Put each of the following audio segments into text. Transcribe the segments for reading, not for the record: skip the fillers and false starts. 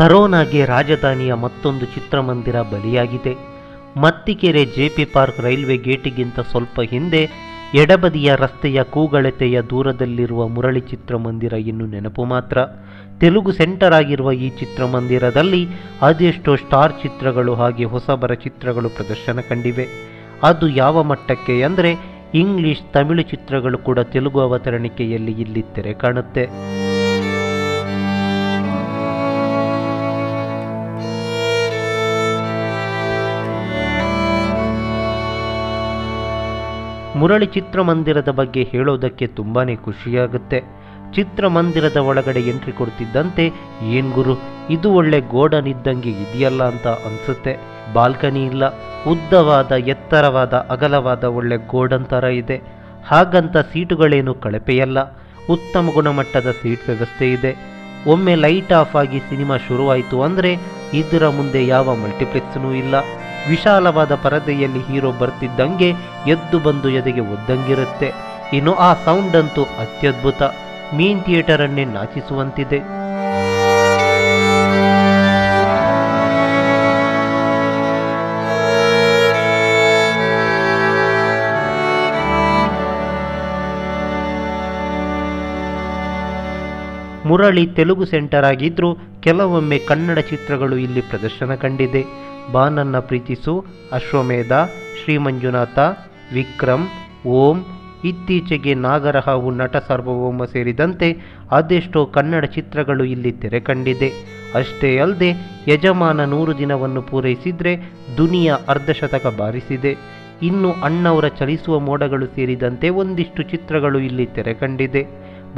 ಕರೋನಾಗೆ ರಾಜಧಾನಿಯ ಮತ್ತೊಂದು ಚಿತ್ರಮಂದಿರ ಬಲಿಯಾಗಿದೆ. ಮತ್ತಿಕೆರೆ ಜೆಪಿ ಪಾರ್ಕ್ ರೈಲ್ವೆ ಗೇಟಿಗಿಂತ ಸ್ವಲ್ಪ ಹಿಂದೆ ಎಡಬದಿಯ ರಸ್ತೆಯ ಕೂಗಳತೆಯ ದೂರದಲ್ಲಿರುವ ಮುರಳಿ ಚಿತ್ರಮಂದಿರ ಇನ್ನು ನೆನಪು ಮಾತ್ರ. ತೆಲುಗು ಸೆಂಟರ್ ಆಗಿರುವ ಈ ಚಿತ್ರಮಂದಿರದಲ್ಲಿ ಅದೆಷ್ಟೋ ಸ್ಟಾರ್ ಚಿತ್ರಗಳು ಹಾಗೆ ಹೊಸಬರ ಚಿತ್ರಗಳು ಪ್ರದರ್ಶನ ಕಂಡಿವೆ. ಅದು ಯಾವ ಮಟ್ಟಕ್ಕೆ ಅಂದರೆ ಇಂಗ್ಲಿಷ್, ತಮಿಳು ಚಿತ್ರಗಳು ಕೂಡ ತೆಲುಗು ಅವತರಣಿಕೆಯಲ್ಲಿ ಇಲ್ಲಿ ತೆರೆ ಕಾಣುತ್ತೆ. ಮುರಳಿ ಚಿತ್ರಮಂದಿರದ ಬಗ್ಗೆ ಹೇಳೋದಕ್ಕೆ ತುಂಬಾನೇ ಖುಷಿಯಾಗುತ್ತೆ. ಚಿತ್ರಮಂದಿರದ ಒಳಗಡೆ ಎಂಟ್ರಿ ಕೊಡ್ತಿದ್ದಂತೆ ಏನ್ ಗುರು, ಇದು ಒಳ್ಳೆ ಗೋಡನ್ ಇದ್ದಂಗೆ ಇದೆಯಲ್ಲ ಅಂತ ಅನ್ಸುತ್ತೆ. ಬಾಲ್ಕನಿ ಇಲ್ಲ, ಉದ್ದವಾದ ಎತ್ತರವಾದ ಅಗಲವಾದ ಒಳ್ಳೆ ಗೋಡನ್ ಥರ ಇದೆ. ಹಾಗಂತ ಸೀಟುಗಳೇನು ಕಳಪೆಯಲ್ಲ, ಉತ್ತಮ ಗುಣಮಟ್ಟದ ಸೀಟ್ ವ್ಯವಸ್ಥೆ ಇದೆ. ಒಮ್ಮೆ ಲೈಟ್ ಆಫ್ ಆಗಿ ಸಿನಿಮಾ ಶುರುವಾಯಿತು ಅಂದರೆ ಇದರ ಮುಂದೆ ಯಾವ ಮಲ್ಟಿಪ್ಲೆಕ್ಸ್ನೂ ಇಲ್ಲ. ವಿಶಾಲವಾದ ಪರದೆಯಲ್ಲಿ ಹೀರೋ ಬರ್ತಿದ್ದಂಗೆ ಎದ್ದು ಬಂದು ಎದೆಗೆ ಒದ್ದಂಗಿರುತ್ತೆ. ಇನ್ನು ಆ ಸೌಂಡ್ ಅಂತೂ ಅತ್ಯದ್ಭುತ, ಮೀನ್ ಥಿಯೇಟರ್ ಅನ್ನೇ ನಾಚಿಸುವಂತಿದೆ. ಮುರಳಿ ತೆಲುಗು ಸೆಂಟರ್ ಆಗಿದ್ರೂ ಕೆಲವೊಮ್ಮೆ ಕನ್ನಡ ಚಿತ್ರಗಳು ಇಲ್ಲಿ ಪ್ರದರ್ಶನ ಕಂಡಿದೆ. ಬಾನನ್ನ ಪ್ರೀತಿಸು, ಅಶ್ವಮೇಧ, ಶ್ರೀ ಮಂಜುನಾಥ, ವಿಕ್ರಮ್, ಓಂ, ಇತ್ತೀಚೆಗೆ ನಾಗರಹಾವು, ನಟ ಸಾರ್ವಭೌಮ ಸೇರಿದಂತೆ ಅದೆಷ್ಟೋ ಕನ್ನಡ ಚಿತ್ರಗಳು ಇಲ್ಲಿ ತೆರೆ ಕಂಡಿದೆ. ಅಷ್ಟೇ ಅಲ್ಲದೆ ಯಜಮಾನ 100 ದಿನವನ್ನು ಪೂರೈಸಿದ್ರೆ ದುನಿಯಾ ಅರ್ಧಶತಕ ಬಾರಿಸಿದೆ. ಇನ್ನು ಅಣ್ಣವರ ಚಲಿಸುವ ಮೋಡಗಳು ಸೇರಿದಂತೆ ಒಂದಿಷ್ಟು ಚಿತ್ರಗಳು ಇಲ್ಲಿ ತೆರೆ ಕಂಡಿದೆ.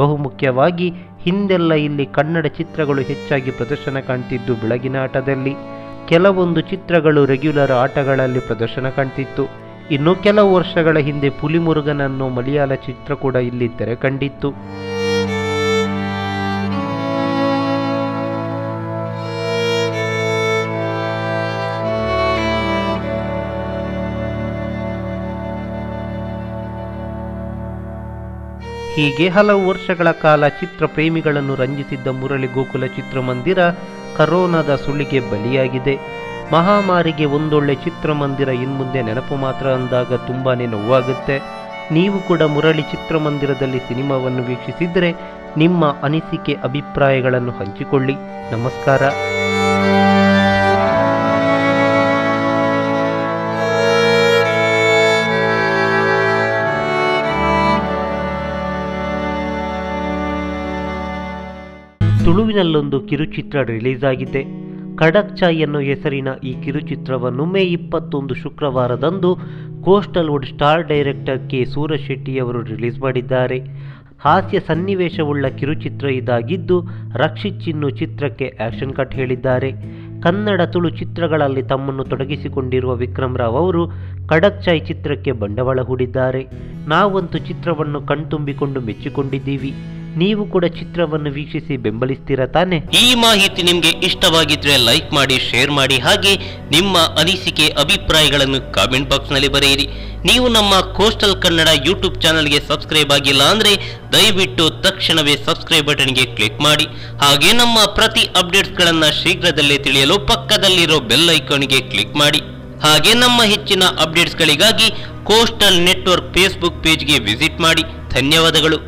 ಬಹುಮುಖ್ಯವಾಗಿ ಹಿಂದೆಲ್ಲ ಇಲ್ಲಿ ಕನ್ನಡ ಚಿತ್ರಗಳು ಹೆಚ್ಚಾಗಿ ಪ್ರದರ್ಶನ ಕಾಣ್ತಿದ್ದು ಬೆಳಗಿನ ಆಟದಲ್ಲಿ. ಕೆಲವೊಂದು ಚಿತ್ರಗಳು ರೆಗ್ಯುಲರ್ ಆಟಗಳಲ್ಲಿ ಪ್ರದರ್ಶನ ಕಾಣ್ತಿತ್ತು. ಇನ್ನು ಕೆಲವು ವರ್ಷಗಳ ಹಿಂದೆ ಪುಲಿಮುರುಗನ್ ಅನ್ನೋ ಮಲಯಾಳ ಚಿತ್ರ ಕೂಡ ಇಲ್ಲಿ ತೆರೆ ಕಂಡಿತ್ತು. ಹೀಗೆ ಹಲವು ವರ್ಷಗಳ ಕಾಲ ಚಿತ್ರ ಪ್ರೇಮಿಗಳನ್ನು ರಂಜಿಸಿದ್ದ ಮುರಳಿ ಗೋಕುಲ ಚಿತ್ರಮಂದಿರ ಕರೋನಾದ ಸುಳಿಗೆ ಬಲಿಯಾಗಿದೆ. ಮಹಾಮಾರಿಗೆ ಒಂದೊಳ್ಳೆ ಚಿತ್ರಮಂದಿರ ಇನ್ಮುಂದೆ ನೆನಪು ಮಾತ್ರ ಅಂದಾಗ ತುಂಬಾನೇ ನೋವಾಗುತ್ತೆ. ನೀವು ಕೂಡ ಮುರಳಿ ಚಿತ್ರಮಂದಿರದಲ್ಲಿ ಸಿನಿಮಾವನ್ನು ವೀಕ್ಷಿಸಿದರೆ ನಿಮ್ಮ ಅನಿಸಿಕೆ ಅಭಿಪ್ರಾಯಗಳನ್ನು ಹಂಚಿಕೊಳ್ಳಿ. ನಮಸ್ಕಾರ. ತುಳುವಿನಲ್ಲೊಂದು ಕಿರುಚಿತ್ರ ರಿಲೀಸ್ ಆಗಿದೆ. ಖಡಕ್ ಚಾಯ್ ಅನ್ನೋ ಹೆಸರಿನ ಈ ಕಿರುಚಿತ್ರವನ್ನು ಮೇ 21 ಶುಕ್ರವಾರದಂದು coastal wood star director K Suraj ಶೆಟ್ಟಿಯವರು ರಿಲೀಸ್ ಮಾಡಿದ್ದಾರೆ. ಹಾಸ್ಯ ಸನ್ನಿವೇಶವುಳ್ಳ ಕಿರುಚಿತ್ರ ಇದಾಗಿದ್ದು ರಕ್ಷಿತ್ ಚಿನ್ನು ಚಿತ್ರಕ್ಕೆ ಆಕ್ಷನ್ ಕಟ್ ಹೇಳಿದ್ದಾರೆ. ಕನ್ನಡ ತುಳು ಚಿತ್ರಗಳಲ್ಲಿ ತಮ್ಮನ್ನು ತೊಡಗಿಸಿಕೊಂಡಿರುವ ವಿಕ್ರಮ್ ರಾವ್ ಅವರು ಖಡಕ್ ಚಾಯ್ ಚಿತ್ರಕ್ಕೆ ಬಂಡವಾಳ ಹೂಡಿದ್ದಾರೆ. ನಾವಂತೂ ಚಿತ್ರವನ್ನು ಕಣ್ತುಂಬಿಕೊಂಡು ಮೆಚ್ಚಿಕೊಂಡಿದ್ದೀವಿ. ನೀವು ಕೂಡ ಚಿತ್ರವನ್ನು ವೀಕ್ಷಿಸಿ ಬೆಂಬಲಿಸ್ತೀರಾ ತಾನೆ? ಈ ಮಾಹಿತಿ ನಿಮಗೆ ಇಷ್ಟವಾಗಿದ್ರೆ ಲೈಕ್ ಮಾಡಿ, ಶೇರ್ ಮಾಡಿ, ಹಾಗೆ ನಿಮ್ಮ ಅನಿಸಿಕೆ ಅಭಿಪ್ರಾಯಗಳನ್ನು ಕಾಮೆಂಟ್ ಬಾಕ್ಸ್ ನಲ್ಲಿ ಬರೆಯಿರಿ. ನೀವು ನಮ್ಮ ಕೋಸ್ಟಲ್ ಕನ್ನಡ ಯೂಟ್ಯೂಬ್ ಚಾನಲ್ಗೆ ಸಬ್ಸ್ಕ್ರೈಬ್ ಆಗಿಲ್ಲ ಅಂದ್ರೆ ದಯವಿಟ್ಟು ತಕ್ಷಣವೇ ಸಬ್ಸ್ಕ್ರೈಬ್ ಬಟನ್ಗೆ ಕ್ಲಿಕ್ ಮಾಡಿ. ಹಾಗೆ ನಮ್ಮ ಪ್ರತಿ ಅಪ್ಡೇಟ್ಸ್ಗಳನ್ನ ಶೀಘ್ರದಲ್ಲೇ ತಿಳಿಯಲು ಪಕ್ಕದಲ್ಲಿರೋ ಬೆಲ್ ಐಕಾನ್ಗೆ ಕ್ಲಿಕ್ ಮಾಡಿ. ಹಾಗೆ ನಮ್ಮ ಹೆಚ್ಚಿನ ಅಪ್ಡೇಟ್ಸ್ಗಳಿಗಾಗಿ ಕೋಸ್ಟಲ್ ನೆಟ್ವರ್ಕ್ ಫೇಸ್ಬುಕ್ ಪೇಜ್ಗೆ ವಿಸಿಟ್ ಮಾಡಿ. ಧನ್ಯವಾದಗಳು.